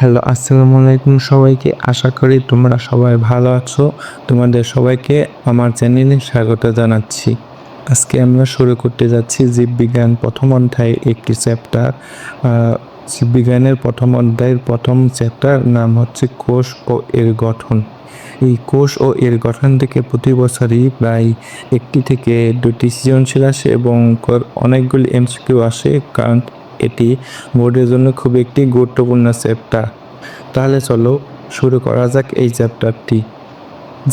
Hello, আসসালামু আলাইকুম সবাইকে। আশা করি তোমরা সবাই ভালো আছো। তোমাদের সবাইকে আমার চ্যানেলে স্বাগত জানাচ্ছি। আজকে আমরা শুরু করতে যাচ্ছি জীববিজ্ঞান প্রথম অধ্যায়ের একটি চ্যাপ্টার। আ জীববিজ্ঞানের প্রথম অধ্যায়ের প্রথম চ্যাপ্টার নাম হচ্ছে কোষ ও এর গঠন। এই কোষ ও এর গঠন থেকে প্রতি বছরই প্রায় ১টি থেকে ২টি সৃজনশীল আসে এবং অনেকগুলি এমসিকিউ আসে, কারণ এটি বোর্ডের জন্য খুব একটি গুরুত্বপূর্ণ চ্যাপ্টার। তাহলে চলো শুরু করা যাক এই চ্যাপ্টারটি।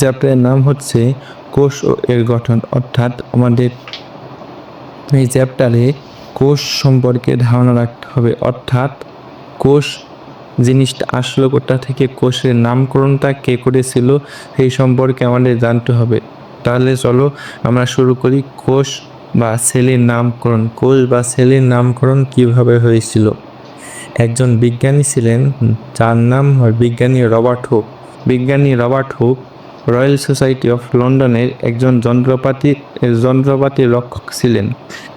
চ্যাপ্টারের নাম হচ্ছে কোষ ও এর গঠন, অর্থাৎ আমাদের এই চ্যাপ্টারে কোষ সম্পর্কে ধারণা রাখতে হবে, অর্থাৎ কোষ জিনিসটা আসলো কোথা থেকে, কোষের নামকরণটা কে করেছিল সেই সম্পর্কে আমাদের জানতে হবে। তাহলে চলো আমরা শুরু করি। কোষ বা সেলের নামকরণ। কোষ বা সেলের নামকরণ কিভাবে হয়েছিল? একজন বিজ্ঞানী ছিলেন যার নাম হয় বিজ্ঞানী রবার্ট হুক। বিজ্ঞানী Robert Hooke royal society of লন্ডনের একজন যন্ত্রপাতি রক্ষক ছিলেন।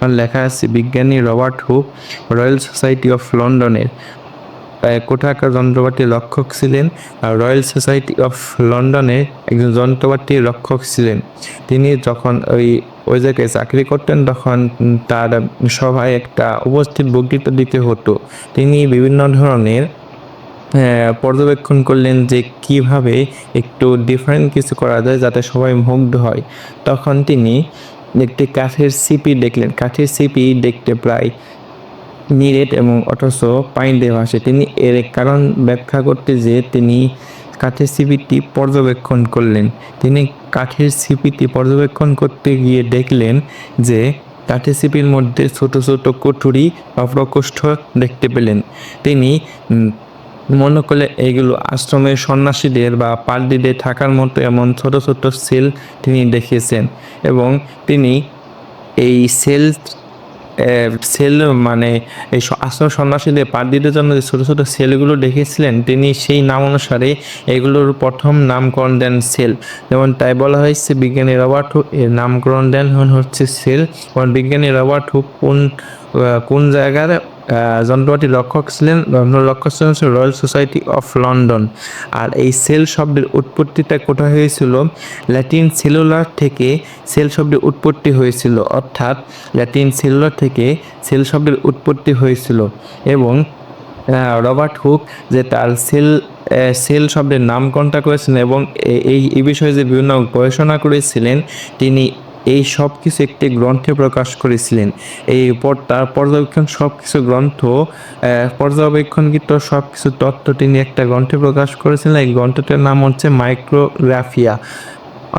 আর লেখা আছে বিজ্ঞানী Robert Hooke royal society of লন্ডনের কোথাকার যন্ত্রপাতি রক্ষক ছিলেন, আর রয়্যাল সোসাইটি অফ লন্ডনে একজন যন্ত্রপাতি রক্ষক ছিলেন। তিনি যখন ওই জায়গায় চাকরি করতেন, তখন তার সভায় একটা উপস্থিত বক্তৃতা দিতে হতো। তিনি বিভিন্ন ধরনের পর্যবেক্ষণ করলেন যে কিভাবে একটু ডিফারেন্ট কিছু করা যায় যাতে সবাই মুগ্ধ হয়। তখন তিনি একটি কাঠের সিপি দেখলেন। কাঠের সিপি দেখতে প্রায় নিরেট এবং অথচ পানি দিয়ে ভাসে। তিনি এর কারণ ব্যাখ্যা করতে যেয়ে তিনি কাঠের সিপিটি পর্যবেক্ষণ করলেন। তিনি কাঠের সিপিটি পর্যবেক্ষণ করতে গিয়ে দেখলেন যে কাঠের সিপির মধ্যে ছোট ছোট কুঠুরি বা প্রকোষ্ঠ দেখতে পেলেন। তিনি মনে করলেন এইগুলো আশ্রমের সন্ন্যাসীদের বা পাদ্রীদের থাকার মতো এমন ছোট ছোট সেল তিনি দেখেছেন, এবং তিনি এই সেল মানে এই আশ্রম সন্ন্যাসীদের পাদ্রীদের জন্য যে ছোট ছোট সেলগুলো দেখেছিলেন, তিনি সেই নাম অনুসারে এগুলোর প্রথম নামকরণ দেন সেল। যেমন তাই বলা হয়েছে বিজ্ঞানী রবার্ট হুক এর নামকরণ দেন হচ্ছে সেল। এবং বিজ্ঞানী রবার্ট হুক কোন জায়গার যন্ত্রপাতি রক্ষক ছিলেন? রক্ষক ছিলেন রয়্যাল সোসাইটি অফ লন্ডন। আর এই সেল শব্দের উৎপত্তিটা কোথায় হয়েছিল? ল্যাটিন সেলুলার থেকে সেল শব্দের উৎপত্তি হয়েছিল, অর্থাৎ ল্যাটিন সেলুলার থেকে সেল শব্দের উৎপত্তি হয়েছিল। এবং রবার্ট হুক যে তার সেল শব্দের নামকরণটা করেছিলেন এবং এই বিষয়ে যে বিভিন্ন গবেষণা করেছিলেন, তিনি এই সব কিছু একটি গ্রন্থে প্রকাশ করেছিলেন। তার পর্যবেক্ষণকৃত সব কিছু তথ্য তিনি একটা গ্রন্থে প্রকাশ করেছিলেন। এই গ্রন্থটার নাম হচ্ছে মাইক্রোগ্রাফিয়া।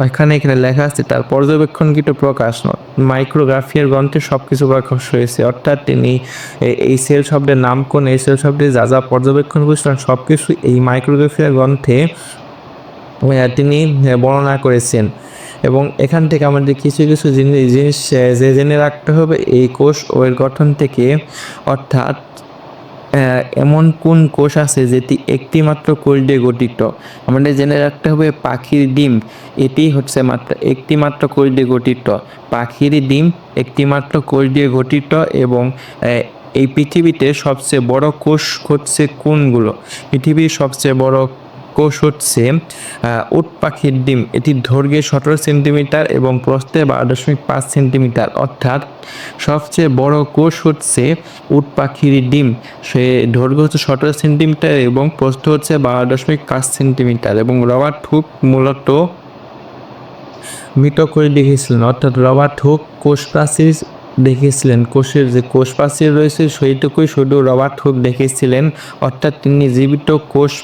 এখানে লেখা আছে তার পর্যবেক্ষণকৃত প্রকাশ, মাইক্রোগ্রাফিয়ার গ্রন্থে সবকিছু প্রকাশ হয়েছে। অর্থাৎ তিনি এই সেল শব্দের নাম কোন, এই সেল শব্দে যা যা পর্যবেক্ষণ করেছিলেন সবকিছু এই মাইক্রোগ্রাফিয়ার গ্রন্থে তিনি বর্ণনা করেছেন। এবং এখান থেকে আমাদের কিছু কিছু জিনিস যে জেনে রাখতে হবে এই কোষ ও এর গঠন থেকে, অর্থাৎ এমন কোন কোষ আছে যেটি একটি মাত্র কোষ দিয়ে গঠিত। আমাদের জেনে রাখতে হবে পাখির ডিম, এটি হচ্ছে একটি মাত্র কোষ দিয়ে গঠিত। পাখির ডিম একটি মাত্র কোষ দিয়ে গঠিত। এবং এই পৃথিবীতে সবচেয়ে বড় কোষ হচ্ছে কোনগুলো? পৃথিবীর সবচেয়ে বড় কোষ হচ্ছে উট পাখির ডিম। এটি দৈর্ঘ্যে 17 সেন্টিমিটার এবং প্রস্থে 12.5 সেন্টিমিটার। অর্থাৎ সবচেয়ে বড় কোষ হচ্ছে উট পাখির ডিম। সে দৈর্ঘ্য হচ্ছে 17 সেন্টিমিটার এবং প্রস্থ হচ্ছে 12.5 সেন্টিমিটার। এবং রবার্ট হুক মূলত মিটকোষ দেখেছিলেন, অর্থাৎ রবার্ট হুক কোষ প্রাচীর দেখেছিলেন। কোষের যে কোষ প্রাচীর রয়েছে সেইটুকুই শুধু রবার্ট হুক দেখেছিলেন, অর্থাৎ তিনি জীবিত কোষ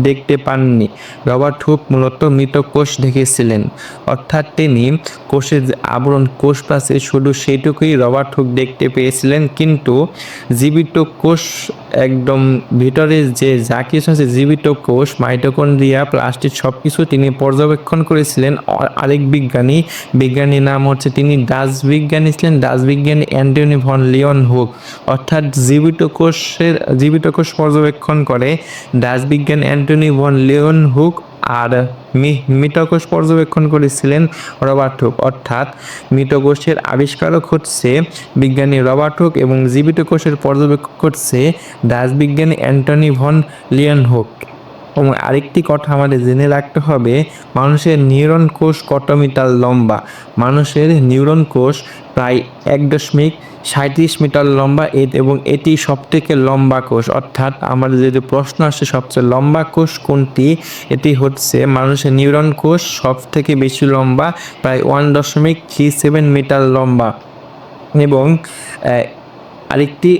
দেখতে পাননি। রবার্ট হুক মূলত মৃত কোষ দেখেছিলেন, অর্থাৎ তিনি কোষের যে আবরণ, কোষ প্রাচীর শুধু সেইটুকুই রবার্ট হুক দেখতে পেয়েছিলেন। কিন্তু জীবিত কোষ একদম ভিতরে যে যা কিছু আছে, জীবিত কোষ, মাইটোকন্ড্রিয়া, প্লাস্টিক সব কিছু তিনি পর্যবেক্ষণ করেছিলেন আরেক বিজ্ঞানীর নাম হচ্ছে, তিনি ডাচ বিজ্ঞানী ছিলেন, ডাচ বিজ্ঞানী অ্যান্টনি ভন লিওন হুক। অর্থাৎ জীবিত কোষ পর্যবেক্ষণ করে ডাচ বিজ্ঞানী অ্যান্টনি ভন লিওন হুক আর মৃত কোষ পর্যবেক্ষণ করেছিলেন রবার্ট হুক। অর্থাৎ মৃত কোষের আবিষ্কারক হচ্ছে বিজ্ঞানী রবার্ট হুক এবং জীবিত কোষের পর্যবেক্ষণ করছে ডাচ বিজ্ঞানী অ্যান্টনি ভন লিয়েনহুক। এবং আরেকটি কথা আমাদের জেনে রাখতে হবে, মানুষের নিউরন কোষ কত মিটার লম্বা। মানুষের নিউরন কোষ প্রায় 1.37 মিটার লম্বা এবং এটি সবথেকে লম্বা কোষ। অর্থাৎ আমাদের যদি প্রশ্ন আসে সবচেয়ে লম্বা কোষ কোনটি, এটি হচ্ছে মানুষের নিউরন কোষ, সব থেকে বেশি লম্বা, প্রায় 1.37 মিটার লম্বা। এবং আরেকটি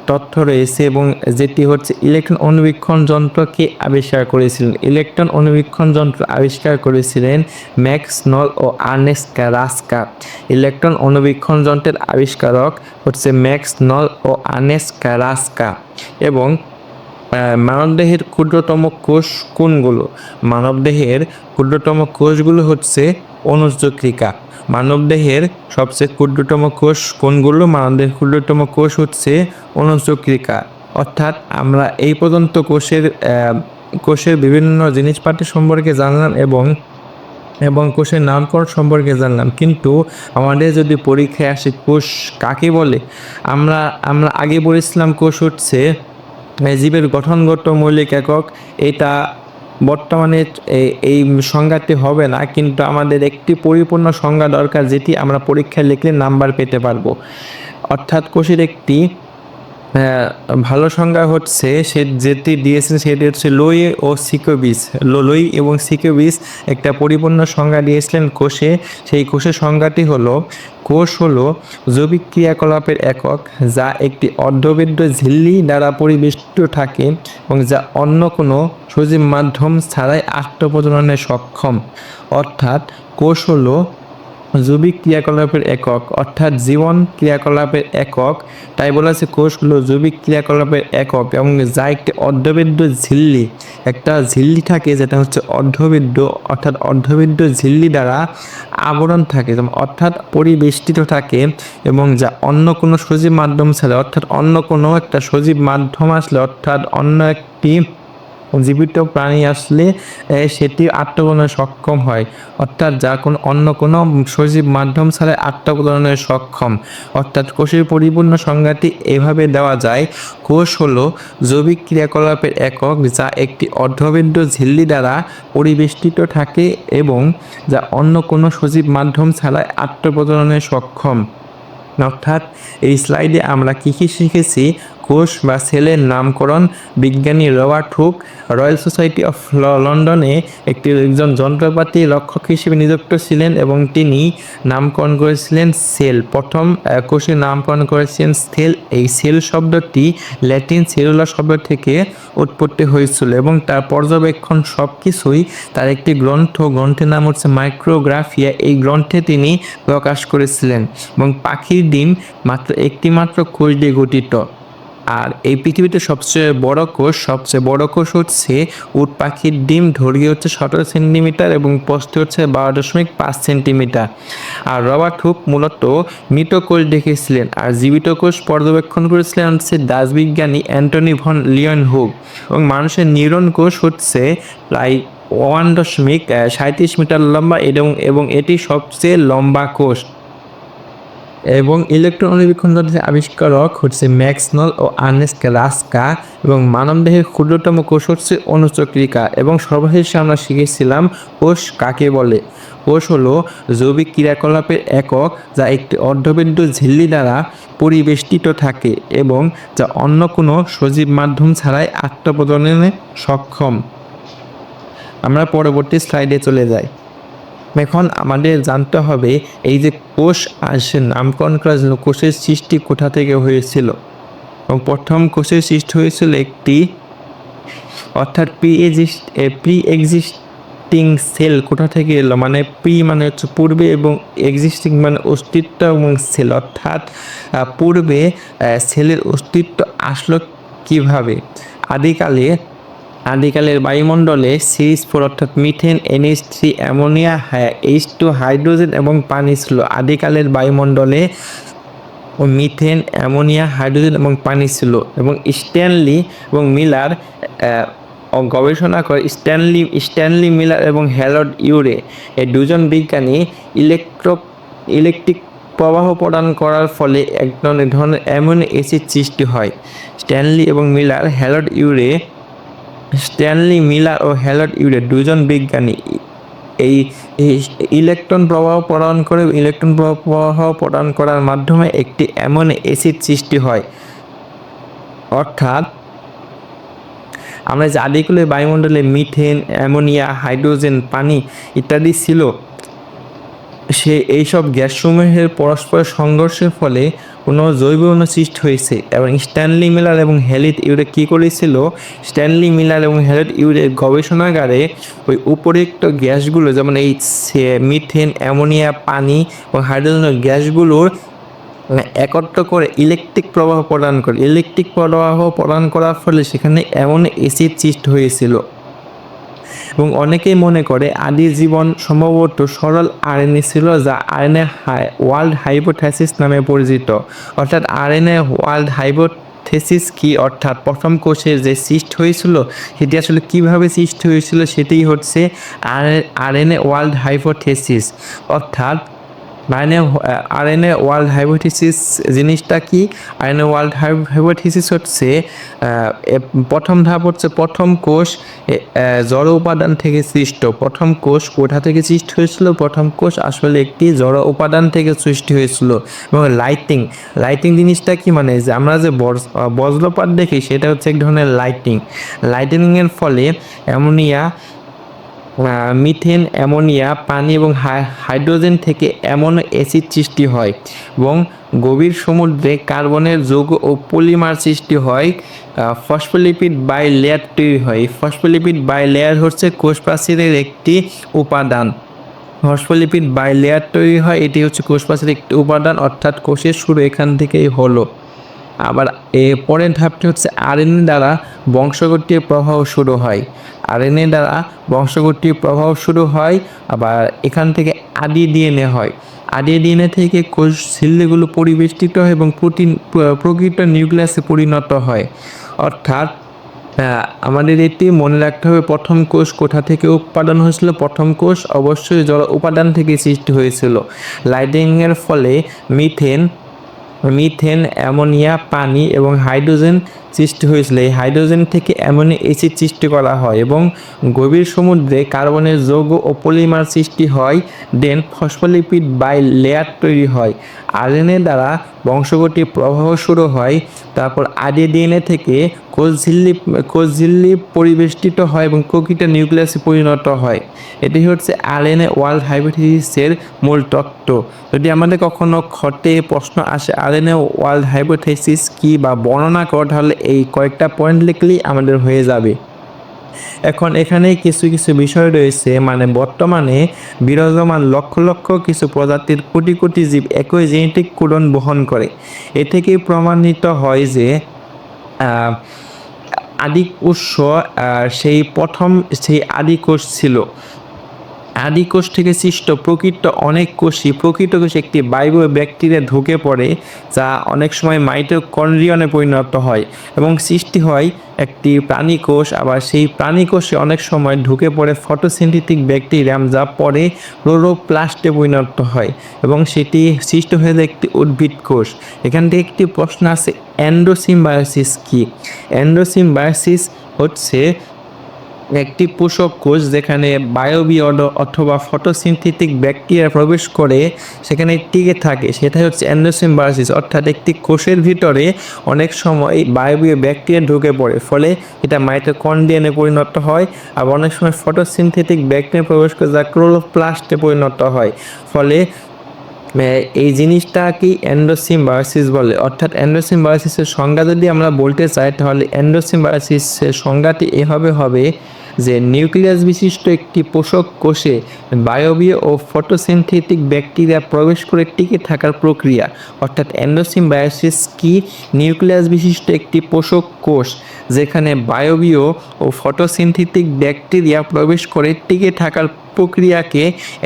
তথ্য রয়েছে এবং যেটি হচ্ছে ইলেকট্রন অণুবীক্ষণ যন্ত্রকে আবিষ্কার করেছিলেন। ইলেকট্রন অণুবীক্ষণ যন্ত্র আবিষ্কার করেছিলেন ম্যাক্স নল ও আর্নেস্ট রাস্কা। ইলেকট্রন অণুবীক্ষণ যন্ত্রের আবিষ্কারক হচ্ছে ম্যাক্স নল ও আর্নেস্ট রাস্কা। এবং মানবদেহের ক্ষুদ্রতম কোষ কোনগুলো? মানবদেহের ক্ষুদ্রতম কোষগুলো হচ্ছে অনুচক্রিকা। মানবদেহের সবচেয়ে ক্ষুদ্রতম কোষ কোনগুলো? মানবদেহের ক্ষুদ্রতম কোষ হচ্ছে অনুচক্রিকা। অর্থাৎ আমরা এই পর্যন্ত কোষের বিভিন্ন জিনিসপাতি সম্পর্কে জানলাম এবং কোষের নামকরণ সম্পর্কে জানলাম। কিন্তু আমাদের যদি পরীক্ষায় আসে কোষ কাকে বলে, আমরা আগে বলেছিলাম কোষ হচ্ছে জীবের গঠনগত মৌলিক একক। এটা বর্তমানে এই সংজ্ঞাটি হবে না, কিন্তু আমাদের একটি পরিপূর্ণ সংজ্ঞা দরকার যেটি আমরা পরীক্ষায় লিখলে নাম্বার পেতে পারবো। অর্থাৎ কোষের একটি ভালো সংজ্ঞা হচ্ছে যেটি দিয়েছেন সেটি হচ্ছে লোই ও সিকোবিস। লোই এবং সিকোবিস একটা পরিপূর্ণ সংজ্ঞা দিয়েছিলেন কোষে। সেই কোষের সংজ্ঞাটি হলো, কোষ হলো জৈবিক ক্রিয়াকলাপের একক যা একটি অর্ধবৃত্ত ঝিল্লি দ্বারা পরিবেষ্টিত থাকে এবং যা অন্য কোনো সজীব মাধ্যম ছাড়াই আত্মপ্রজননে সক্ষম। অর্থাৎ কোষ হলো জৈবিক ক্রিয়াকলাপের একক, অর্থাৎ জীবন ক্রিয়াকলাপের একক। তাই বলা আছে কোষ হলো জৈবিক ক্রিয়াকলাপের একক এবং যা একটি অর্ধবৃত্ত ঝিল্লি, একটা ঝিল্লি থাকে যেটা হচ্ছে অর্ধবৃত্ত, অর্থাৎ অর্ধবৃত্ত ঝিল্লি দ্বারা আবরণ থাকে, অর্থাৎ পরিবেষ্টিত থাকে এবং যা অন্য কোনো সজীব মাধ্যম ছাড়া, অর্থাৎ অন্য কোনো একটা সজীব মাধ্যম আসলে, অর্থাৎ অন্য একটি জীবিত প্রাণী আসলে সেটি আত্মপ্রজননে সক্ষম হয়। অর্থাৎ যা অন্য কোনো সজীব মাধ্যম ছাড়া আত্মপ্রজননে সক্ষম। অর্থাৎ কোষের পরিপূর্ণ সংজ্ঞাটি এভাবে দেওয়া যায়, কোষ হলো জৈবিক ক্রিয়াকলাপের একক যা একটি অর্ধবৃত্ত ঝিল্লি দ্বারা পরিবেষ্টিত থাকে এবং যা অন্য কোনো সজীব মাধ্যম ছাড়া আত্মপ্রজননে সক্ষম। অর্থাৎ এই স্লাইডে আমরা কী শিখেছি? কোষ বা সেলের নামকরণ বিজ্ঞানী Robert Hooke royal society of লন্ডনে একজন যন্ত্রপাতি রক্ষক হিসেবে নিযুক্ত ছিলেন এবং তিনি নামকরণ করেছিলেন সেল। প্রথম কোষের নামকরণ করেছিলেন সেল। এই সেল শব্দটি ল্যাটিন সেলুলার শব্দ থেকে উৎপত্তি হয়েছিল এবং তার পর্যবেক্ষণ সব কিছুই তার একটি গ্রন্থের নাম হচ্ছে মাইক্রোগ্রাফিয়া। এই গ্রন্থে তিনি প্রকাশ করেছিলেন। এবং পাখির ডিম একটি কোষ দিয়ে গঠিত। আর এই পৃথিবীতে সবচেয়ে বড় কোষ হচ্ছে উট পাখির ডিম। দৈর্ঘ্য হচ্ছে 17 সেন্টিমিটার এবং প্রস্থ হচ্ছে 12.5 সেন্টিমিটার। আর রবার্ট হুক মূলত মৃত কোষ দেখেছিলেন আর জীবিত কোষ পর্যবেক্ষণ করেছিলেন হচ্ছে ডাচ বিজ্ঞানী অ্যান্টনি ভন লিয়েনহুক। এবং মানুষের নিউরন কোষ হচ্ছে প্রায় 1.37 মিটার লম্বা এবং এটি সবচেয়ে লম্বা কোষ। এবং ইলেকট্রন অণুবীক্ষণ যন্ত্রের আবিষ্কারক হচ্ছে ম্যাক্স নল ও আর্নেস্ট রাস্কা। এবং মানবদেহের ক্ষুদ্রতম কোষ হচ্ছে অনুচক্রিকা। এবং সর্বশেষে আমরা শিখেছিলাম কোষ কাকে বলে। কোষ হলো জৈবিক ক্রিয়াকলাপের একক যা একটি অর্ধবৃত্ত ঝিল্লি দ্বারা পরিবেষ্টিত থাকে এবং যা অন্য কোনো সজীব মাধ্যম ছাড়াই আত্মপ্রজননে সক্ষম। আমরা পরবর্তী স্লাইডে চলে যাই। এখন আমাদের জানতে হবে এই যে কোষ আসে নামকরণ করার জন্য কোষের সৃষ্টি কোথা থেকে হয়েছিল। এবং প্রথম কোষের সৃষ্টি হয়েছিল একটি, অর্থাৎ প্রি এক্সিস্টিং সেল কোথা থেকে এলো, মানে প্রি মানে হচ্ছে পূর্বে এবং এক্সিস্টিং মানে অস্তিত্ব এবং সেল অর্থাৎ পূর্বে সেলের অস্তিত্ব আসলো কিভাবে। আদিকালের বায়ুমণ্ডলে CH4 অর্থাৎ methane, NH3, ammonia, H2, hydrogen এবং পানি ছিল। আদিকালের বায়ুমণ্ডলে মিথেন, অ্যামোনিয়া, হাইড্রোজেন এবং পানি ছিল। এবং স্ট্যানলি এবং মিলার গবেষণা করে স্ট্যানলি মিলার এবং হ্যারল্ড ইউরে, এই দুজন বিজ্ঞানী ইলেকট্রিক প্রবাহ প্রদান করার ফলে এক ধরনের অ্যামিনো অ্যাসিড সৃষ্টি হয়। স্ট্যানলি মিলার ও হ্যারল্ড ইউরে দুজন বিজ্ঞানী এই ইলেকট্রন প্রবাহ প্রদান করার মাধ্যমে একটি অ্যামিনো অ্যাসিড সৃষ্টি হয়। অর্থাৎ আমরা যে আদিকালে বায়ুমণ্ডলে মিথেন, অ্যামোনিয়া, হাইড্রোজেন, পানি ইত্যাদি ছিল, এইসব গ্যাসসমূহের পরস্পর সংঘর্ষের ফলে কোনো জৈব অণু সৃষ্টি হয়েছে। এবং স্ট্যানলি মিলার এবং হ্যারল্ড ইউরে কী করেছিল, গবেষণাগারে ওই উপরিক্ত গ্যাসগুলো, যেমন এই মিথেন, অ্যামোনিয়া, পানি ও হাইড্রোজেনের গ্যাসগুলোর একত্র করে ইলেকট্রিক প্রবাহ প্রদান করার ফলে সেখানে অ্যামিনো অ্যাসিড সৃষ্টি হয়েছিল। এবং অনেকেই মনে করে আদি জীবন সম্ভবত সরল আরএনএ ছিল, যা আরএনএ ওয়ার্ল্ড হাইপোথেসিস নামে পরিচিত। অর্থাৎ আরএনএ ওয়ার্ল্ড হাইপোথেসিস কি, অর্থাৎ প্রথম কোষের যে সৃষ্টি হয়েছিল সেটি আসলে কিভাবে সৃষ্টি হয়েছিল, সেটাই হচ্ছে আরএনএ ওয়ার্ল্ড হাইপোথেসিস। অর্থাৎ আরএনএ ওয়ার্ল্ড হাইপোথিসিস জিনিসটা কি? আরএনএ ওয়ার্ল্ড হাইপোথিসিস হচ্ছে প্রথম ধাপ হচ্ছে প্রথম কোষ জড় উপাদান থেকে সৃষ্ট। প্রথম কোষ কোথা থেকে সৃষ্টি হয়েছিল? প্রথম কোষ আসলে একটি জড় উপাদান থেকে সৃষ্টি হয়েছিল। এবং লাইটিং জিনিসটা কি, মানে যে আমরা যে বজ্রপাত দেখি সেটা হচ্ছে এক ধরনের লাইটিংয়ের ফলে মিথেন, অ্যামোনিয়া, পানি এবং হাইড্রোজেন থেকে অ্যামিনো অ্যাসিড সৃষ্টি হয়। এবং গভীর সমুদ্রে কার্বনের যৌগ ও পলিমার সৃষ্টি হয়। ফসফোলিপিড বাই লেয়ার তৈরি হয়। ফসফোলিপিড বাই লেয়ার হচ্ছে কোষ প্রাচীরের একটি উপাদান। ফসফোলিপিড বাই লেয়ার তৈরি হয়, এটি হচ্ছে কোষ প্রাচীরের একটি উপাদান, অর্থাৎ কোষের শুরু এখান থেকেই হলো। আবার পরের ধাপটি হচ্ছে আরএনএ দ্বারা বংশগতির প্রবাহ শুরু হয়। আবার এখান থেকে আদি ডিএনএ হয়। আদি ডিএনএ থেকে কোষ ঝিল্লিগুলো পরিবেষ্টিত হয় এবং প্রকৃত নিউক্লিয়াসে পরিণত হয়। অর্থাৎ আমাদের এটি মনে রাখতে হবে, প্রথম কোষ কোথা থেকে উৎপাদন হয়েছিল? প্রথম কোষ অবশ্যই জড় উপাদান থেকে সৃষ্টি হয়েছিল। লাইটিংয়ের ফলে মিথেন, অ্যামোনিয়া, পানি এবং হাইড্রোজেন সৃষ্টি হয়েছিল। এই হাইড্রোজেন থেকে অ্যামিনো অ্যাসিড সৃষ্টি করা হয় এবং গভীর সমুদ্রে কার্বনের যৌগ ও পলিমার সৃষ্টি হয়। দেন ফসফোলিপিড বাই লেয়ার তৈরি হয়। আরএনএ দ্বারা বংশগতির প্রবাহ শুরু হয়। তারপর আদি ডিএনএ থেকে কোষ ঝিল্লি পরিবেষ্টিত হয় এবং প্রকৃত নিউক্লিয়াসে পরিণত হয়। এটি হচ্ছে আরএনএ ওয়ার্ল্ড হাইপোথিসিসের মূল তত্ত্ব। যদি আমাদের কখনো খটে প্রশ্ন আসে আরএনএ ওয়ার্ল্ড হাইপোথিসিস কি বা বর্ণনা করো, তাহলে এই কয়েকটা পয়েন্ট লিখলেই আমাদের হয়ে যাবে। এখন এখানে কিছু বিষয় রয়েছে, মানে বর্তমানে বিরাজমান লক্ষ লক্ষ কিছু প্রজাতির কোটি কোটি জীব একই জেনেটিক কোডন বহন করে। এ থেকেই প্রমাণিত হয় যে আদি উৎস সেই আদি কোষ ছিল। আদি কোষ থেকে সৃষ্ট প্রকৃত কোষ একটি বায়বীয় ব্যাকটেরিয়া ঢুকে পড়ে, যা অনেক সময় মাইটোকন্ড্রিয়নে পরিণত হয় এবং সৃষ্টি হয় একটি প্রাণী কোষ। আবার সেই প্রাণী কোষে অনেক সময় ঢুকে পড়ে ফটোসিনথেটিক ব্যাকটেরিয়াম, যা পরে ক্লোরোপ্লাস্টে পরিণত হয় এবং সেটি সৃষ্টি হয়ে যায় একটি উদ্ভিদ কোষ। এখান থেকে একটি প্রশ্ন আছে, এন্ডোসিম্বায়োসিস কি? এন্ডোসিম্বায়োসিস হচ্ছে একটি পোষক কোষ যেখানে বায়বীয় অথবা ফটোসিনথেটিক ব্যাকটেরিয়া প্রবেশ করে সেখানে টিকে থাকে, সেটাই হচ্ছে এন্ডোসিম্বায়োসিস। অর্থাৎ একটি কোষের ভিতরে অনেক সময় বায়বীয় ব্যাকটেরিয়া ঢুকে পড়ে, ফলে এটা মাইটোকন্ড্রিয়ানে পরিণত হয়। আবার অনেক সময় ফটোসিনথেটিক ব্যাকটেরিয়া প্রবেশ করে যা ক্লোরোপ্লাস্টে পরিণত হয়, ফলে এই জিনিসটাকে এন্ডোসিম্বায়োসিস বলে। অর্থাৎ এন্ডোসিম্বায়োসিসের সংজ্ঞা যদি আমরা বলতে চাই, তাহলে এন্ডোসিম্বায়োসিসের সংজ্ঞাটি এভাবে হবে যে নিউক্লিয়াস বিশিষ্ট একটি পোষক কোষে বায়বীয় ও ফটোসিনথেটিক ব্যাকটেরিয়া প্রবেশ করে টিকে থাকার প্রক্রিয়া। অর্থাৎ এন্ডোসিম্বায়োসিস কি? নিউক্লিয়াস বিশিষ্ট একটি পোষক কোষ যেখানে বায়বীয় ও ফটোসিনথেটিক ব্যাকটেরিয়া প্রবেশ করে টিকে থাকার প্রক্রিয়াকে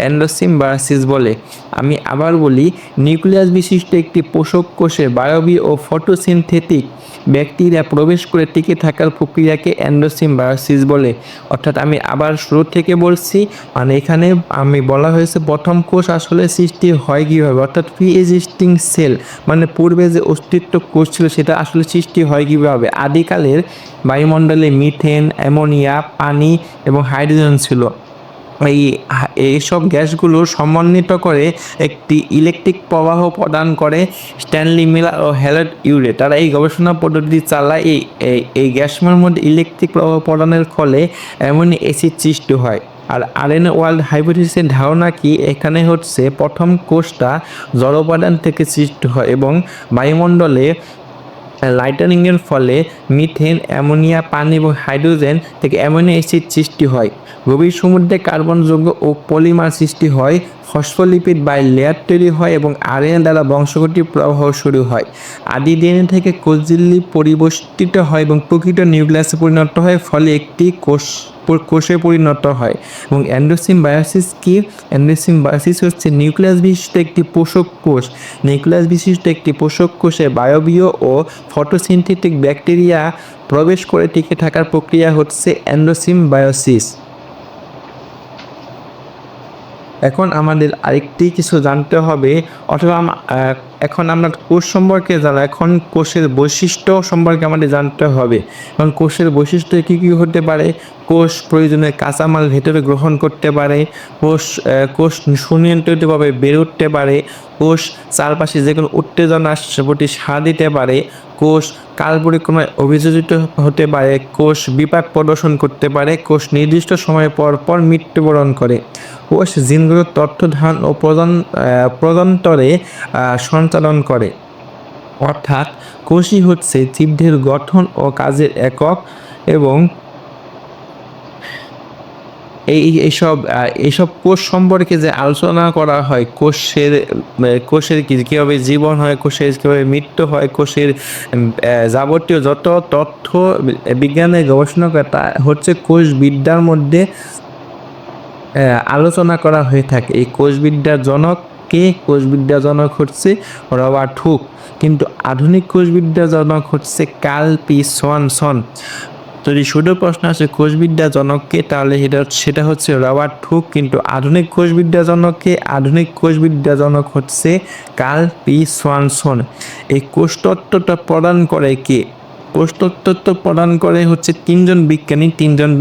এন্ডোসিম্বায়োসিস বলে। আমি আবার বলি, নিউক্লিয়াস বিশিষ্ট একটি পোষক কোষে বায়বীয় ও ফটোসিনথেটিক ব্যাকটেরিয়া প্রবেশ করে টিকে থাকার প্রক্রিয়াকে এন্ডোসিম্বায়োসিস বলে। অর্থাৎ আমি আবার শুরু থেকে বলছি, মানে এখানে আমি বলা হয়েছে প্রথম কোষ আসলে সৃষ্টি হয় কীভাবে, অর্থাৎ প্রি এক্সিস্টিং সেল, মানে পূর্বে যে অস্তিত্ব কোষ ছিল সেটা আসলে সৃষ্টি হয় কীভাবে। আদিকালের বায়ুমণ্ডলে মিথেন, অ্যামোনিয়া, পানি এবং হাইড্রোজেন ছিল। এইসব গ্যাসগুলো সমন্বিত করে একটি ইলেকট্রিক প্রবাহ প্রদান করে। স্ট্যানলি মিলার ও হ্যারল্ড ইউরে তারা এই গবেষণা পদ্ধতি চালায়। এই গ্যাসের মধ্যে ইলেকট্রিক প্রবাহ প্রদানের ফলে অ্যামোনিক অ্যাসিড সৃষ্টি হয়। আর আরএনএ ওয়ার্ল্ড হাইপোথিসিসের ধারণা কি, এখানে হচ্ছে প্রথম কোষটা জড় উপাদান থেকে সৃষ্টি হয় এবং বায়ুমণ্ডলে লাইটানিংয়ের ফলে মিথেন, অ্যামোনিয়া, পানি এবং হাইড্রোজেন থেকে অ্যামিনো অ্যাসিড সৃষ্টি হয়। গভীর সমুদ্রে কার্বন যৌগ ও পলিমার সৃষ্টি হয়, ফসফোলিপিড বাই লেয়ার তৈরি হয় এবং আরএনএ দ্বারা বংশগতি প্রবাহ শুরু হয়। আদি ডিএনএ থেকে কোষঝিল্লি পরিবর্তিত হয় এবং প্রকৃত নিউক্লিয়াসে পরিণত হয়, ফলে একটি কোষে পরিণত হয়। এবং এন্ডোসিম্বায়োসিস কি? এন্ডোসিম্বায়োসিস হচ্ছে নিউক্লিয়াস বিশিষ্ট একটি পোষক কোষ। নিউক্লিয়াস বিশিষ্ট একটি পোষক কোষে বায়বীয় ও ফটোসিনথেটিক ব্যাকটেরিয়া প্রবেশ করে টিকে থাকার প্রক্রিয়া হচ্ছে এন্ডোসিম্বায়োসিস। এখন আমাদের আরেকটি কিছু জানতে হবে, অথবা এখন আমরা কোষ সম্পর্কে জানা, এখন কোষের বৈশিষ্ট্য সম্পর্কে আমাদের জানতে হবে। এবং কোষের বৈশিষ্ট্য কী কী হতে পারে? কোষ প্রয়োজনীয় কাঁচামাল ভেতরে গ্রহণ করতে পারে, কোষ সুনিয়ন্ত্রিতভাবে বেড়ে উঠতে পারে, কোষ চারপাশে যে কোনো উত্তেজনার প্রতি সাড়া দিতে পারে, কোষ কালপরিক্রমায় অভিযোজিত হতে পারে, কোষ বিপাক প্রদর্শন করতে পারে, কোষ নির্দিষ্ট সময় পর পর মৃত্যুবরণ করে, কোষ জিনগত তথ্য ধারণ ও প্রদান্তরে সঞ্চালন করে। অর্থাৎ কোষই হচ্ছে জীবদের গঠন ও কাজের একক। এবং এইসব কোষ সম্পর্কে যে আলোচনা করা হয়, কোষের কীভাবে জীবন হয়, কোষের কীভাবে মৃত্যু হয়, কোষের যাবতীয় যত তথ্য বিজ্ঞানের গবেষণা করে তা হচ্ছে কোষবিদ্যার মধ্যে আলোচনা করা হয়ে থাকে। এই কোষবিদ্যার জনক কে? কোষবিদ্যার জনক হচ্ছে রবার্ট হুক, কিন্তু আধুনিক কোষবিদ্যার জনক হচ্ছে কার্ল পি সোয়ানসন। যদি শুধু প্রশ্ন আসে কোষবিদ্যা জনককে, তাহলে সেটা হচ্ছে রবার্ট হুক, কিন্তু আধুনিক কোষবিদ্যা জনককে? আধুনিক কোষবিদ্যা জনক হচ্ছে কার্ল পি সোয়ানসন। এই কোষতত্ত্বটা প্রদান করে কে? কোষতত্ত্ব প্রদান করে হচ্ছে তিনজন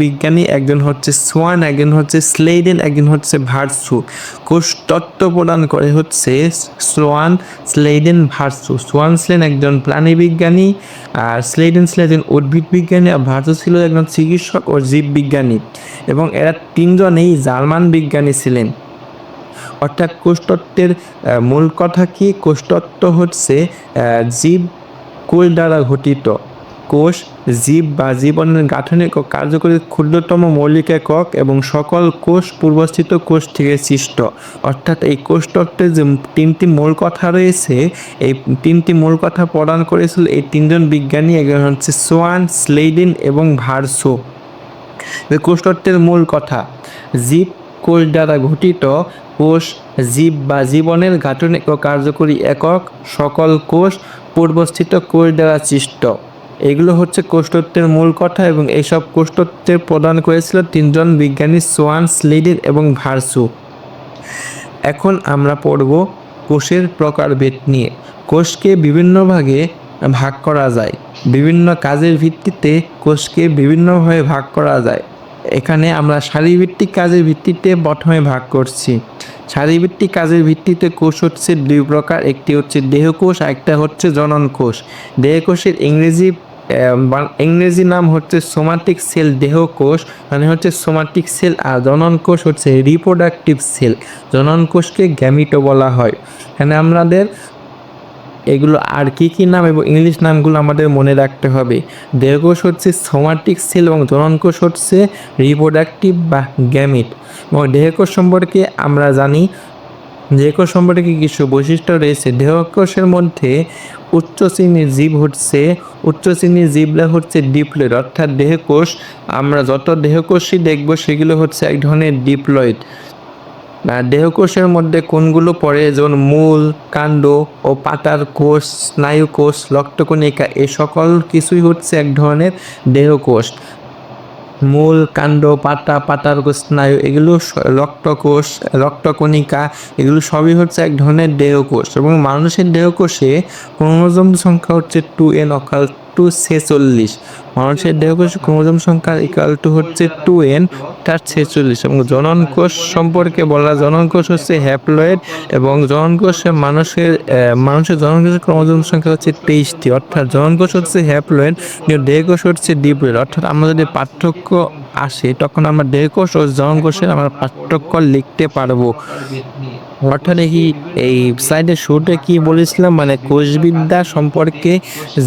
বিজ্ঞানী, একজন হচ্ছে সোয়ান, একজন হচ্ছে স্লেইডেন, একজন হচ্ছে ভার্সু। কোষতত্ত্ব প্রদান করে হচ্ছে সোয়ান, স্লেইডেন, ভার্সু। সোয়ান ছিলেন একজন প্রাণী বিজ্ঞানী, আর স্লেইডেন ছিলেন একজন উদ্ভিদ বিজ্ঞানী, আর ভার্সু ছিল একজন চিকিৎসক ও জীববিজ্ঞানী। এবং এরা তিনজনেই জার্মান বিজ্ঞানী ছিলেন। অর্থাৎ কোষতত্ত্বের মূল কথা কি? কোষতত্ত্ব হচ্ছে জীব কোষ দ্বারা গঠিত। কোষ জীব বা জীবনের গাঠনিক ও কার্যকরী ক্ষুদ্রতম মৌলিক একক এবং সকল কোষ পূর্বস্থিত কোষ থেকে সৃষ্ট। অর্থাৎ এই কোষতত্ত্বের যে তিনটি মূল কথা রয়েছে, এই তিনটি মূল কথা প্রদান করেছিল এই তিনজন বিজ্ঞানী, একজন হচ্ছে সোয়ান, স্লেইডেন এবং ভার্সু। কোষতত্ত্বের মূল কথা: জীব কোষ দ্বারা গঠিত, কোষ জীব বা জীবনের গাঠনিক ও কার্যকরী একক, সকল কোষ পূর্বস্থিত কোষ দ্বারা সৃষ্ট। এগুলো হচ্ছে কোষতত্ত্বের মূল কথা, এবং এইসব কোষতত্ত্বের প্রদান করেছিল তিনজন বিজ্ঞানী, সোয়ান, স্লেইডেন এবং ভার্সু। এখন আমরা পড়ব কোষের প্রকারভেদ নিয়ে। কোষকে বিভিন্ন ভাগে ভাগ করা যায়, বিভিন্ন কাজের ভিত্তিতে কোষকে বিভিন্নভাবে ভাগ করা যায়। এখানে আমরা শারীরভিত্তিক কাজের ভিত্তিতে প্রথমে ভাগ করছি। শারীরভিত্তিক কাজের ভিত্তিতে কোষ হচ্ছে দুই প্রকার, একটি হচ্ছে দেহকোষ আর একটা হচ্ছে জনন কোষ। দেহকোষের ইংরেজি নাম হচ্ছে সোমাটিক সেল। দেহকোষ মানে হচ্ছে সোমাটিক সেল, আর জনন কোষ হচ্ছে রিপ্রোডাক্টিভ সেল। জনন কোষকে গ্যামিটো বলা হয়। এখানে আমাদের এগুলো আর কি নাম এবং ইংলিশ নামগুলো আমাদের মনে রাখতে হবে। দেহকোষ হচ্ছে সোমাটিক সেল এবং জনন কোষ হচ্ছে রিপ্রোডাক্টিভ বা গ্যামিট। এবং দেহকোষ সম্পর্কে আমরা জানি দেহকোষ সম্পর্কে কিছু বৈশিষ্ট্য রয়েছে। দেহকোষের মধ্যে উচ্চ শ্রেণীর জীব হচ্ছে উচ্চ শ্রেণীর জীবরা হচ্ছে ডিপ্লয়েড, অর্থাৎ দেহকোষ আমরা যত দেহকোষই দেখব সেগুলো হচ্ছে এক ধরনের ডিপ্লয়েড। দেহকোষের মধ্যে কোনগুলো পড়ে, যেমন মূল, কাণ্ড ও পাতার কোষ, স্নায়ু কোষ, রক্তকণিকা, এ সকল কিছুই হচ্ছে এক ধরনের দেহকোষ। মূল, কাণ্ড, পাতা, পাতার কোষ, স্নায়ু, এগুলো রক্তকোষ, রক্তকণিকা, এগুলো সবই হচ্ছে এক ধরনের দেহকোষ। এবং মানুষের দেহকোষে ক্রোমোজোম সংখ্যা হচ্ছে 2n অকাল টু 46। মানুষের দেহকোষে ক্রোমোজোম সংখ্যা ইকাল টু হচ্ছে 2n তার 46। এবং জনন কোষ সম্পর্কে বলা, জনন কোষ হচ্ছে হ্যাপ্লয়েড এবং জনন কোষে মানুষের জনন কোষের ক্রোমোজোম সংখ্যা হচ্ছে 23টি, অর্থাৎ জনন কোষ হচ্ছে হ্যাপ্লয়েড, দেহকোষ হচ্ছে ডিপ্লয়েড। অর্থাৎ আমরা যদি পার্থক্য আসে তখন আমরা দেহকোষ ও জনন কোষের আমরা পার্থক্য লিখতে পারবো। অর্থাৎ এই স্লাইডের শুরুতে কি বলেছিলাম, মানে কোষবিদ্যা সম্পর্কে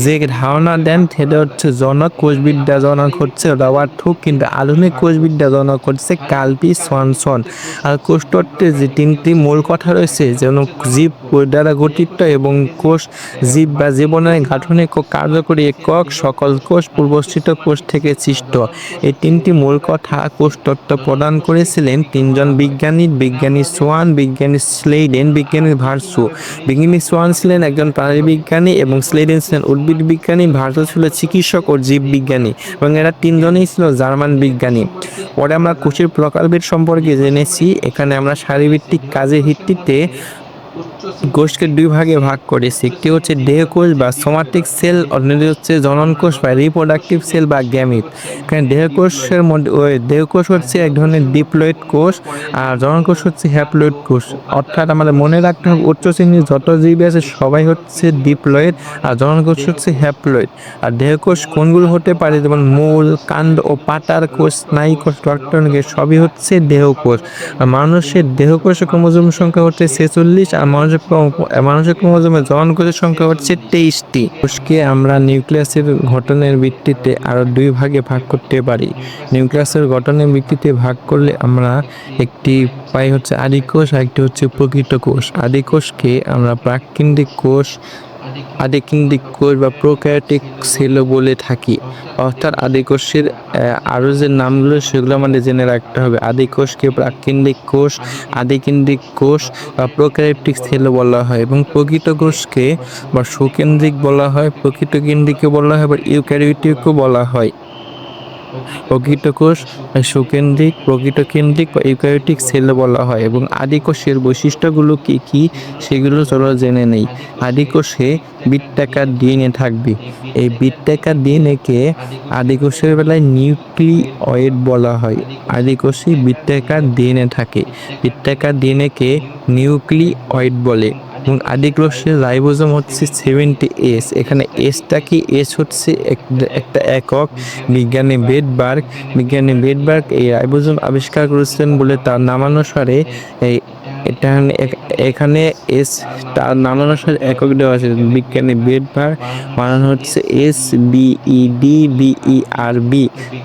যে ধারণা দেন সেটা হচ্ছে জনক। কোষবিদ্যা জনক হচ্ছে রবার্ট হুক, কিন্তু আধুনিক কোষবিদ্যা জনক হচ্ছে কার্ল পি সোয়ানসন। আর কোষতত্ত্বে যে তিনটি মূল কথা রয়েছে, যেমন জীব কোষ দ্বারা গঠিত এবং কোষ জীব বা জীবনের গাঠনিক ও কার্যকরী একক, সকল কোষ পূর্বস্থিত কোষ থেকে সৃষ্ট। এই তিনটি মূল কথা কোষতত্ত্ব প্রদান করেছিলেন তিনজন বিজ্ঞানী, বিজ্ঞানী সোয়ান, বিজ্ঞানী স্লেইডেন, বিজ্ঞানী ভার্সু। বিজ্ঞানী সোয়ান ছিলেন একজন প্রাণীবিজ্ঞানী এবং স্লেইডেন ছিলেন উদ্ভিদ বিজ্ঞানী, ভার্সু ছিল চিকিৎসক ও জীববিজ্ঞানী, এবং এরা তিনজনই ছিল জার্মান বিজ্ঞানী। পরে আমরা কোষের প্রকারভেদ সম্পর্কে জেনেছি। এখানে আমরা শারীরবৃত্তিক কাজের ভিত্তিতে কোষকে দুই ভাগে ভাগ করেছি। একটি হচ্ছে দেহকোষ বা সোমাটিক সেল, অন্যটি হচ্ছে জনন কোষ বা রিপ্রোডাক্টিভ সেল বা গ্যামিট। এখানে দেহকোষের মধ্যে দেহকোষ হচ্ছে এক ধরনের ডিপ্লয়েড কোষ আর জনন কোষ হচ্ছে হ্যাপ্লয়েড কোষ। অর্থাৎ আমাদের মনে রাখতে হবে উচ্চ শ্রেণীর যত জীব আছে সবাই হচ্ছে ডিপ্লয়েড আর জনন কোষ হচ্ছে হ্যাপ্লয়েড। আর দেহকোষ কোনগুলো হতে পারে, যেমন মূল, কাণ্ড ও পাতার কোষ, স্নায়ু কোষ, রক্তকণিকা, সবই হচ্ছে দেহকোষ। আর মানুষের দেহকোষের ক্রোমোজোম সংখ্যা হচ্ছে 46 আর মানুষের ক্রোমোজোমে জনন কোষের সংখ্যা হচ্ছে 23টি। কোষকে আমরা নিউক্লিয়াসের গঠনের ভিত্তিতে আরো দুই ভাগে ভাগ করতে পারি। নিউক্লিয়াসের গঠনের ভিত্তিতে ভাগ করলে আমরা একটি পাই হচ্ছে আদি কোষ আর একটি হচ্ছে প্রকৃত কোষ। আদি কোষকে আমরা প্রাককেন্দ্রিক কোষ, আদিকেন্দ্রিক কোষ বা প্রোক্যারিওটিক সেলও বলে থাকি। অর্থাৎ আদিকোষের আরও যে নামগুলো সেগুলো আমাদের জেনে রাখতে হবে। আদিকোষকে প্রাককেন্দ্রিক কোষ, আদিকেন্দ্রিক কোষ বা প্রোক্যারিওটিক সেলও বলা হয়, এবং প্রকৃত কোষকে বা সুকেন্দ্রিক বলা হয়, প্রকৃত কেন্দ্রিকও বলা হয়, বা ইউক্যারিওটিকও বলা হয়। প্রকৃত কোষ সুকেন্দ্রিক, প্রকৃত কেন্দ্রিক বা ইউক্যারিওটিক সেল বলা হয়। এবং আদিকোষের বৈশিষ্ট্যগুলো কি কি সেগুলো চলো জেনে নেই। আদিকোষে বৃত্তাকার ডিএনএ থাকবে। এই বৃত্তাকার ডিএনএকে আদিকোষের বেলায় নিউক্লিওয়েড বলা হয়। আদিকোষে বৃত্তাকার ডিএনএ থাকে। বৃত্তাকার ডিএনএকে নিউক্লিওয়েড বলে। এবং আদিকোষের রাইবোজোম হচ্ছে 70S। এখানে এসটা কি, এস হচ্ছে একটা একক। বিজ্ঞানী বেডবার্গ এই রাইবোজোম আবিষ্কার করেছিলেন বলে তার নামানুসারে এখানে এস তার নামানুসারে একক দেওয়া আছে। বিজ্ঞানী বেডবার্গ বানানো হচ্ছে SBEDBERB।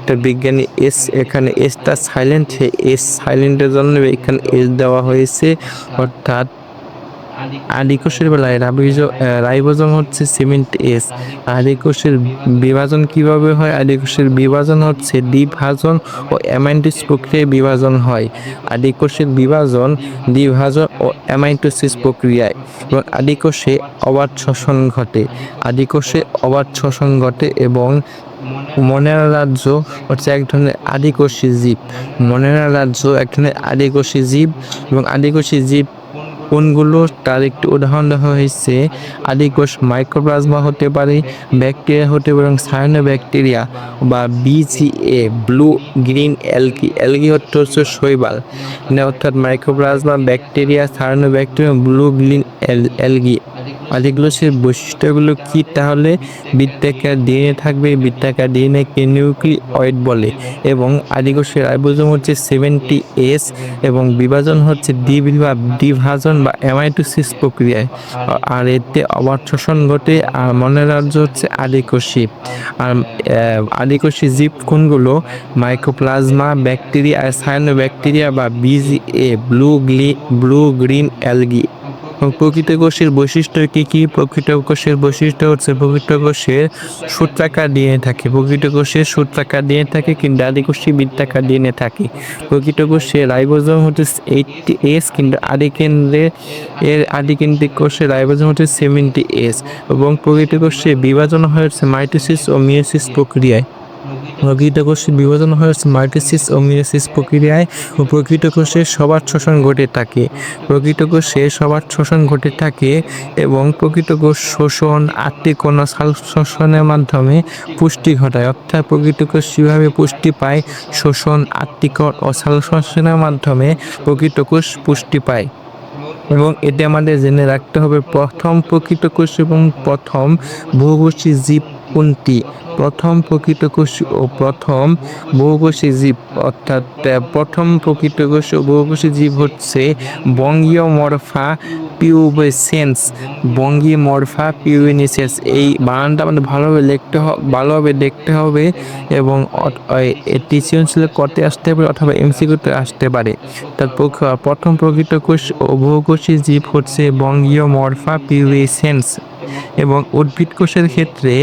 এটা বিজ্ঞানী এস, এখানে এসটা সাইলেন্ট, এস সাইলেন্টের জন্য এখানে এস দেওয়া হয়েছে। অর্থাৎ আদিকোষের বেলায় রাইবোজোম হচ্ছে 70S। আদিকোষের বিভাজন কিভাবে হয়? আদিকোষের বিভাজন হচ্ছে দ্বিভাজন ও অ্যামাইটোসিস প্রক্রিয়ায় বিভাজন হয়। আদিকোষের বিভাজন দ্বিভাজন ও অ্যামাইটোসিস প্রক্রিয়ায়। এবং আদিকোষে অবাধ শ্বসন ঘটে। আদিকোষে অবাধ শ্বসন ঘটে এবং মনেরা রাজ্য হচ্ছে এক ধরনের আদিকোষী জীব। মনেরা রাজ্য এক ধরনের আদিকোষী জীব। এবং আদিকোষী জীব কোনগুলো তার একটি উদাহরণ দেওয়া হয়েছে। আদিকোষ মাইক্রোপ্লাজমা হতে পারে, ব্যাকটেরিয়া হতে পারে, এবং সায়ানোব্যাকটেরিয়া বা BGA, blue green algae. Algae হচ্ছে শৈবাল, অর্থাৎ mycoplasma, bacteria, cyanobacteria, blue green algae. আদি কোষের বৈশিষ্ট্যগুলো কি? তাহলে বৃত্তাকার ডিএনএ থাকবে, বৃত্তাকার ডিএনএ কে নিউক্লিওয়েড বলে এবং আদি কোষের রাইবোজোম হচ্ছে 70S এবং বিভাজন হচ্ছে ডিভাজন বা অ্যামাইটোসিস প্রক্রিয়ায়। আর এতে অবাধ শ্বসন ঘটে। আর মনে রাজ্য হচ্ছে আদিকোষী। আর আদিকোষী জীব কোনগুলো? মাইকোপ্লাজমা, ব্যাকটেরিয়া, সায়ানোব্যাকটেরিয়া বা BGA, ব্লু গ্রিন অ্যালগি। প্রকৃত কোষের বৈশিষ্ট্য কি? প্রকৃত কোষের বৈশিষ্ট্য হচ্ছে প্রকৃত কোষের সূত্রাকার ডিএনএ থাকে। প্রকৃত কোষের সূত্রাকার ডিএনএ থাকে কিন্তু আদিকোষে বৃত্তাকার ডিএনএ থাকে। প্রকৃত কোষে রাইবোজোম হচ্ছে 80S কিন্তু আদিকেন্দ্রিক কোষে রাইবোজোম হচ্ছে 70S এবং প্রকৃত কোষে বিভাজন হয়েছে মাইটোসিস ও মিয়োসিস প্রক্রিয়ায়। প্রকৃত কোষের বিভাজন হয়েছে মাইটোসিস ও মিয়োসিস প্রক্রিয়ায় ও প্রকৃত কোষে সবার শোষণ ঘটে থাকে। প্রকৃত কোষে সবার শোষণ ঘটে থাকে এবং প্রকৃত কোষ শোষণ, আত্তীকরণ ও সালোকসংশ্লেষণের মাধ্যমে পুষ্টি ঘটায়। অর্থাৎ প্রকৃত কোষ কিভাবে পুষ্টি পায়? শোষণ, আত্তীকরণ ও সালোকসংশ্লেষণের মাধ্যমে প্রকৃত কোষ পুষ্টি পায়। এবং এতে আমাদের জেনে রাখতে হবে প্রথম প্রকৃত কোষ এবং প্রথম বহুকোষী জীব কোনটি? প্রথম প্রকৃত কোষ ও প্রথম বহুকোষী জীব অর্থাৎ প্রথম প্রকৃত কোষ ও বহুকোষী জীব হচ্ছে বঙ্গীয়মরফা পিউবেসেন্স। বঙ্গীয়মরফা পিউবেসেন্স এই বানানটা আমাদের ভালোভাবে দেখতে হবে এবং এটি সৃজনশীলে করতে আসতে পারে অথবা MCQতে আসতে পারে। তার প্রথম প্রকৃত কোষ ও বহুকোষী জীব হচ্ছে বঙ্গীয়মরফা পিউবেসেন্স। এবং উদ্ভিদ কোষের ক্ষেত্রে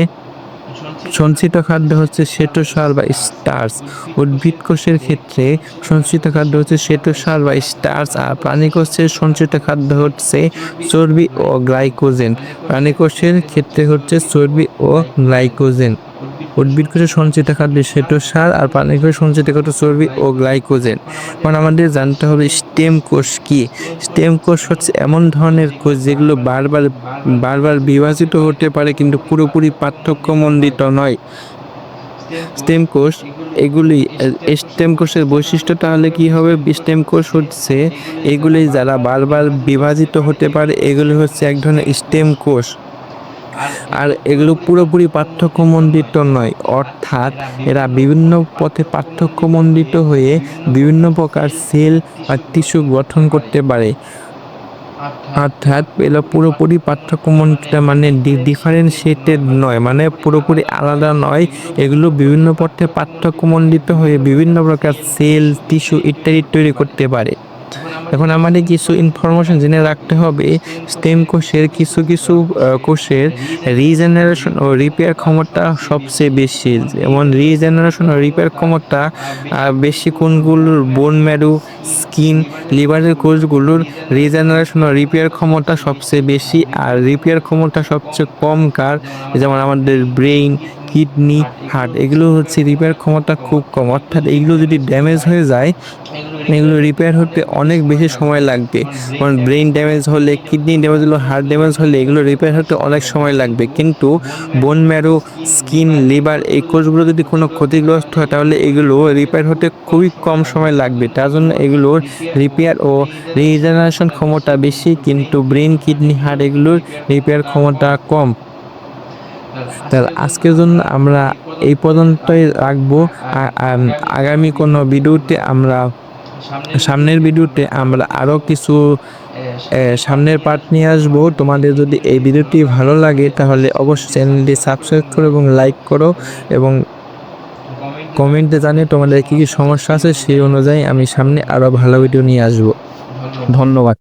সঞ্চিত খাদ্য হচ্ছে শ্বেতসার বা স্টার্চ। উদ্ভিদ কোষের ক্ষেত্রে সঞ্চিত খাদ্য হচ্ছে শ্বেতসার বা স্টার্চ। আর প্রাণী কোষের সঞ্চিত খাদ্য হচ্ছে চর্বি ও গ্লাইকোজেন। প্রাণী কোষের ক্ষেত্রে হচ্ছে চর্বি ও গ্লাইকোজেন। উদ্ভিদ কোষের সঞ্চিত খাদ্য শ্বেতসার আর প্রাণী কোষের সঞ্চিত খাদ্য চর্বি ও গ্লাইকোজেন। এখন আমাদের জানতে হবে স্টেম কোষ কি? স্টেম কোষ হচ্ছে এমন ধরনের কোষ যেগুলো বারবার বিভাজিত হতে পারে কিন্তু পুরোপুরি পার্থক্যমণ্ডিত নয়। স্টেম কোষ স্টেম কোষের বৈশিষ্ট্য তাহলে কি হবে? স্টেম কোষ হচ্ছে এগুলি যারা বারবার বিভাজিত হতে পারে, এগুলি হচ্ছে এক ধরনের স্টেম কোষ। আর এগুলো পুরোপুরি পার্থক্যমণ্ডিত নয়, অর্থাৎ এরা বিভিন্ন পথে পার্থক্যমণ্ডিত হয়ে বিভিন্ন প্রকার সেল বা টিস্যু গঠন করতে পারে। অর্থাৎ এগুলো পুরোপুরি পার্থক্যমণ্ডিত মানে ডিফারেন্সিয়েটেড নয়, মানে পুরোপুরি আলাদা নয়। এগুলো বিভিন্ন পথে পার্থক্যমণ্ডিত হয়ে বিভিন্ন প্রকার সেল, টিস্যু ইত্যাদি তৈরি করতে পারে। এখন আমাদের কিছু ইনফরমেশন জেনে রাখতে হবে। স্টেম কোষের কিছু কোষের রিজেনারেশন ও রিপেয়ার ক্ষমতা সবচেয়ে বেশি। যেমন রিজেনারেশন ও রিপেয়ার ক্ষমতা বেশি কোনগুলোর? বোন ম্যারো, স্কিন, লিভারের কোষগুলোর রিজেনারেশন ও রিপেয়ার ক্ষমতা সবচেয়ে বেশি। আর রিপেয়ার ক্ষমতা সবচেয়ে কম কার? যেমন আমাদের ব্রেইন, কিডনি, হার্ট, এগুলো হচ্ছে রিপেয়ার ক্ষমতা খুব কম। অর্থাৎ এগুলো যদি ড্যামেজ হয়ে যায়, এগুলো রিপেয়ার হতে অনেক বেশি সময় লাগবে। কারণ ব্রেইন ড্যামেজ হলে, কিডনি ড্যামেজ হলে, হার্ট ড্যামেজ হলে এগুলো রিপেয়ার হতে অনেক সময় লাগবে। কিন্তু বোন ম্যারো, স্কিন, লিভার এই কোষগুলো যদি কোনো ক্ষতিগ্রস্ত হয় তাহলে এগুলো রিপেয়ার হতে খুবই কম সময় লাগবে। তার জন্য এগুলোর রিপেয়ার ও রিজেনারেশন ক্ষমতা বেশি, কিন্তু ব্রেইন, কিডনি, হার্ট এগুলোর রিপেয়ার ক্ষমতা কম। তাহলে আজকের জন্য আমরা এই পর্যন্তই রাখবো। আগামী কোনো ভিডিওতে সামনের ভিডিওতে আমরা আরও কিছু সামনের পার্ট নিয়ে আসবো। তোমাদের যদি এই ভিডিওটি ভালো লাগে তাহলে অবশ্যই চ্যানেলটি সাবস্ক্রাইব করো এবং লাইক করো এবং কমেন্টে জানিয়ে তোমাদের কী সমস্যা আছে, সেই অনুযায়ী আমি সামনে আরও ভালো ভিডিও নিয়ে আসবো। ধন্যবাদ।